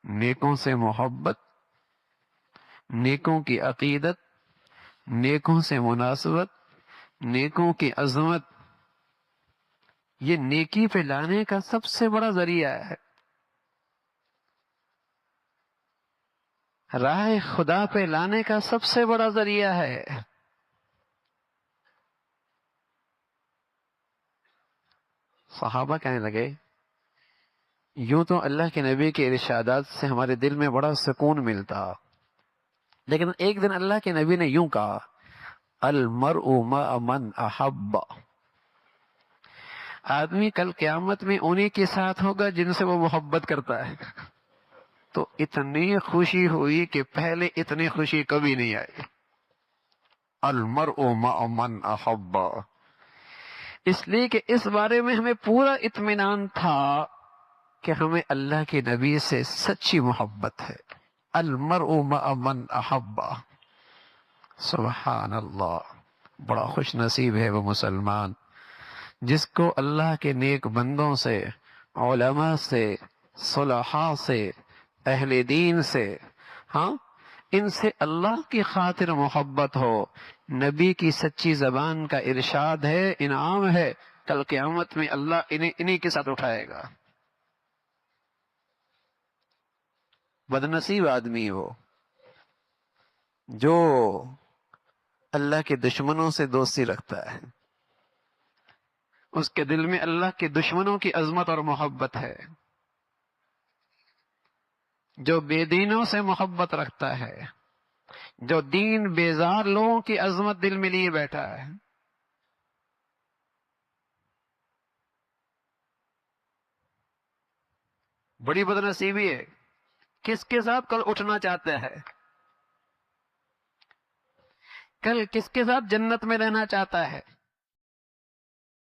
نیکوں سے محبت، نیکوں کی عقیدت، نیکوں سے مناسبت، نیکوں کی عظمت، یہ نیکی پہ لانے کا سب سے بڑا ذریعہ ہے، راہ خدا پہ لانے کا سب سے بڑا ذریعہ ہے۔ صحابہ کہنے لگے یوں تو اللہ کے نبی کے ارشادات سے ہمارے دل میں بڑا سکون ملتا، لیکن ایک دن اللہ کے نبی نے یوں کہا المرء مع من احب، آدمی کل قیامت میں انہی کے ساتھ ہوگا جن سے وہ محبت کرتا ہے۔ تو اتنی خوشی ہوئی کہ پہلے اتنی خوشی کبھی نہیں آئی۔ المرء مع من احب، اس لیے کہ اس بارے میں ہمیں پورا اطمینان تھا کہ ہمیں اللہ کے نبی سے سچی محبت ہے۔ المرء مع من احب، سبحان اللہ، بڑا خوش نصیب ہے وہ مسلمان جس کو اللہ کے نیک بندوں سے، علماء سے، صلحاء سے، اہل دین سے، ہاں ان سے اللہ کی خاطر محبت ہو۔ نبی کی سچی زبان کا ارشاد ہے، انعام ہے، کل قیامت میں اللہ انہیں کے ساتھ اٹھائے گا۔ بدنصیب آدمی وہ جو اللہ کے دشمنوں سے دوستی رکھتا ہے، اس کے دل میں اللہ کے دشمنوں کی عظمت اور محبت ہے، جو بے دینوں سے محبت رکھتا ہے، جو دین بیزار لوگوں کی عظمت دل میں لیے بیٹھا ہے۔ بڑی بدنصیبی ہے، کس کے ساتھ کل اٹھنا چاہتا ہے، کل کس کے ساتھ جنت میں رہنا چاہتا ہے۔